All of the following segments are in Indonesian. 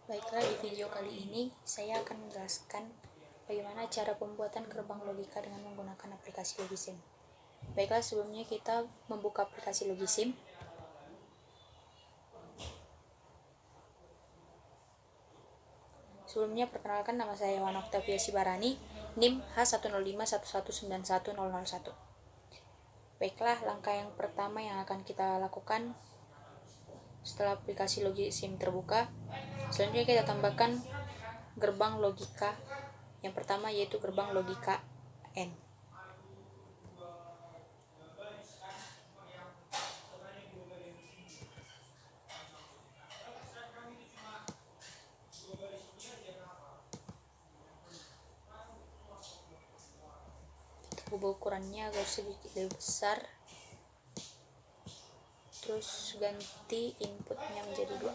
Baiklah, di video kali ini saya akan menjelaskan bagaimana cara pembuatan gerbang logika dengan menggunakan aplikasi Logisim. Baiklah, sebelumnya kita membuka aplikasi Logisim. Sebelumnya perkenalkan, nama saya Wan Octavia Sibarani, NIM H10511910001. Baiklah, langkah yang pertama yang akan kita lakukan setelah aplikasi Logisim terbuka, selanjutnya kita tambahkan gerbang logika yang pertama, yaitu gerbang logika N. Ubah ukurannya agar sedikit lebih besar, terus ganti inputnya menjadi 2.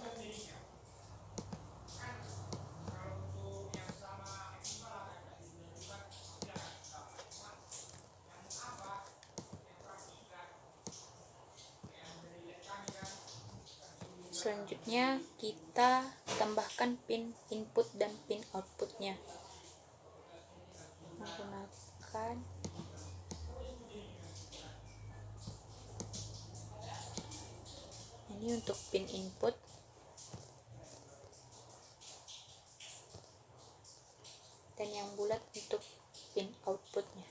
Selanjutnya kita tambahkan pin input dan pin outputnya menggunakan ini untuk pin input, dan yang bulat untuk pin outputnya.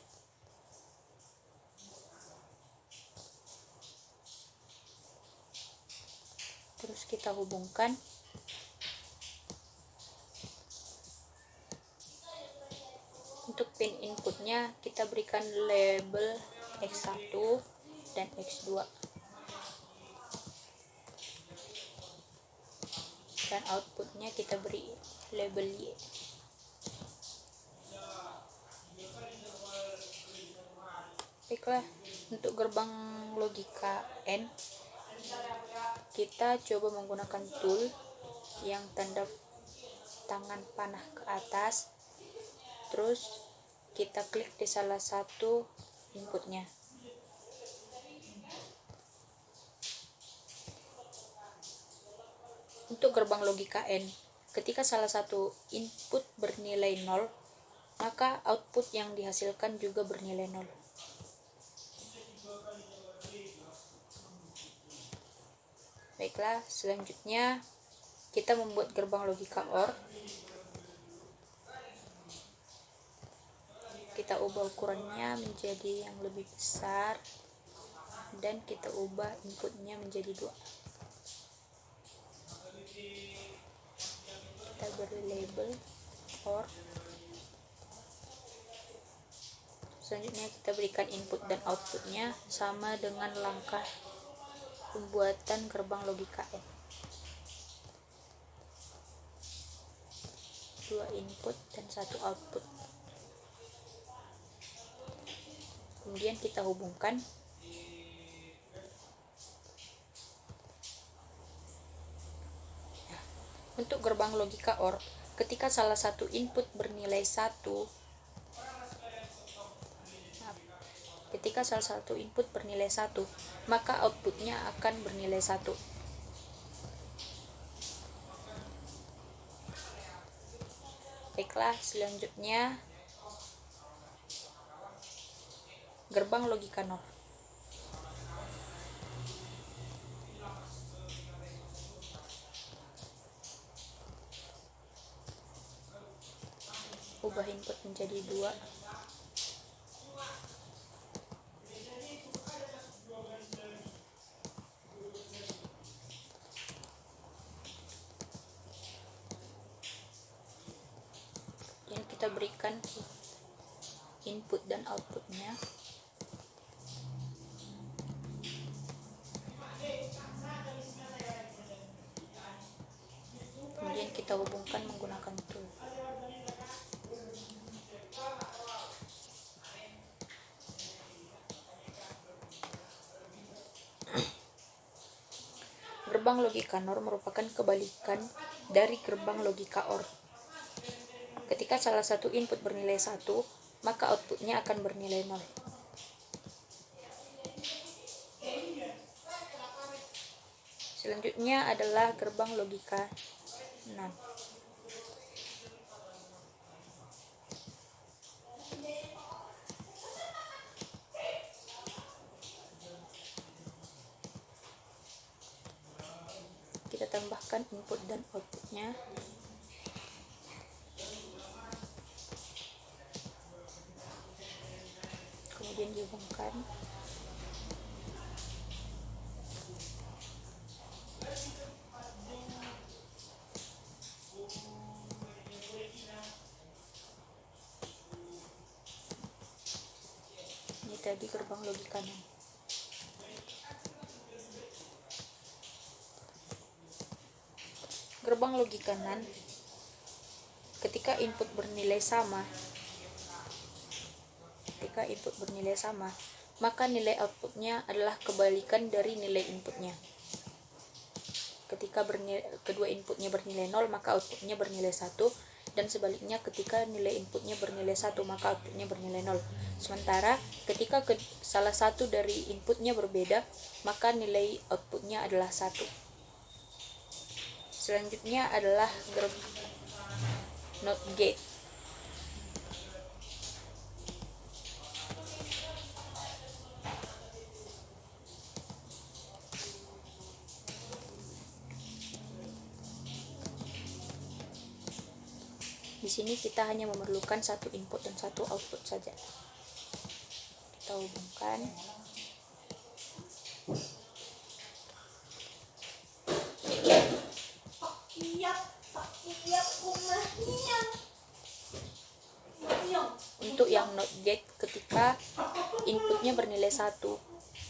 Terus kita hubungkan. Untuk pin inputnya kita berikan label X1 dan X2, dan outputnya kita beri label Y. Baiklah, untuk gerbang logika N kita coba menggunakan tool yang tanda tangan panah ke atas, terus kita klik di salah satu inputnya. Untuk gerbang logika N, ketika salah satu input bernilai 0, maka output yang dihasilkan juga bernilai 0. Baiklah, selanjutnya kita membuat gerbang logika OR. Kita ubah ukurannya menjadi yang lebih besar, dan kita ubah inputnya menjadi 2. Kita beri label OR. Selanjutnya kita berikan input dan outputnya sama dengan langkah pembuatan gerbang logika N. 2 input dan 1 output. Kemudian kita hubungkan. Untuk gerbang logika OR, ketika salah satu input bernilai 1, maka outputnya akan bernilai 1. Baiklah, selanjutnya gerbang logika NOR. Ubah input menjadi 2. Dan kita berikan input dan outputnya. Kemudian kita hubungkan menggunakan tool. Gerbang logika NOR merupakan kebalikan dari gerbang logika OR. Ketika salah satu input bernilai 1, maka outputnya akan bernilai 0. Selanjutnya adalah gerbang logika NAND. kita tambahkan input dan outputnya. Kemudian dihubungkan. Ini tadi gerbang logik kanan. Gerbang logik kanan, ketika input bernilai sama, maka nilai outputnya adalah kebalikan dari nilai inputnya. Ketika kedua inputnya bernilai 0, maka outputnya bernilai 1, dan sebaliknya ketika nilai inputnya bernilai 1, maka outputnya bernilai 0. Sementara ketika salah satu dari inputnya berbeda, maka nilai outputnya adalah 1. Selanjutnya adalah NOT gate. Di sini kita hanya memerlukan satu input dan satu output saja. Kita hubungkan. Untuk yang NOT gate, ketika inputnya bernilai 1,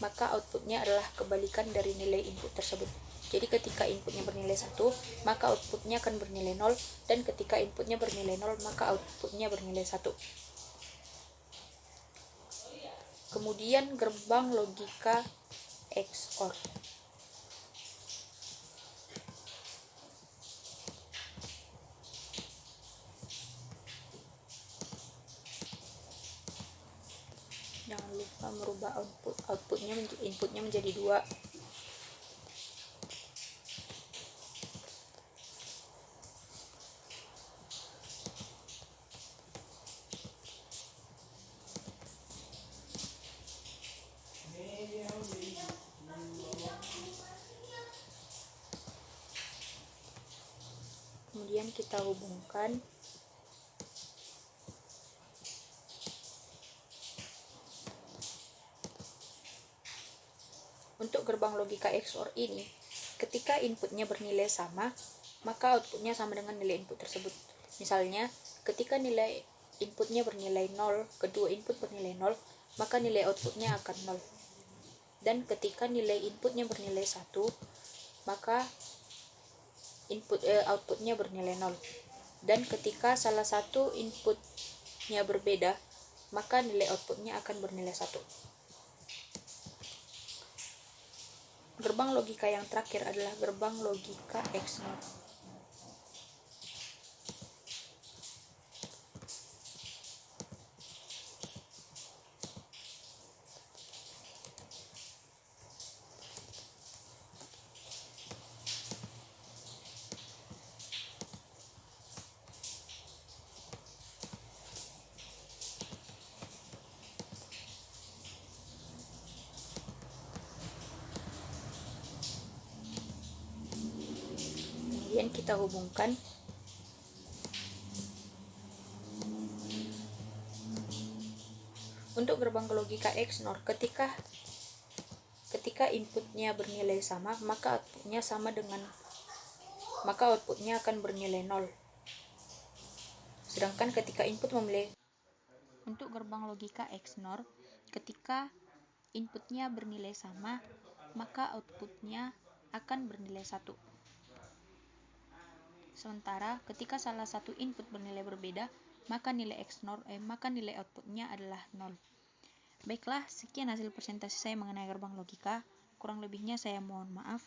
maka outputnya adalah kebalikan dari nilai input tersebut. Jadi ketika inputnya bernilai 1, maka outputnya akan bernilai 0, dan ketika inputnya bernilai 0, maka outputnya bernilai 1. Kemudian gerbang logika XOR. Jangan lupa merubah inputnya menjadi 2. Kemudian kita hubungkan. Untuk gerbang logika XOR ini, ketika inputnya bernilai sama, maka outputnya sama dengan nilai input tersebut. Misalnya, ketika nilai inputnya bernilai 0, kedua input bernilai 0, maka nilai outputnya akan 0. Dan ketika nilai inputnya bernilai 1, maka outputnya bernilai 0. Dan ketika salah satu inputnya berbeda, maka nilai outputnya akan bernilai 1. Gerbang logika yang terakhir adalah gerbang logika XNOR. Kemudian kita hubungkan. Untuk gerbang logika XNOR, ketika inputnya bernilai sama, maka outputnya akan bernilai 0. Sedangkan ketika untuk gerbang logika XNOR, ketika inputnya bernilai sama, maka outputnya akan bernilai 1. Sementara ketika salah satu input bernilai berbeda, maka nilai outputnya adalah 0. Baiklah, sekian hasil presentasi saya mengenai gerbang logika. Kurang lebihnya saya mohon maaf.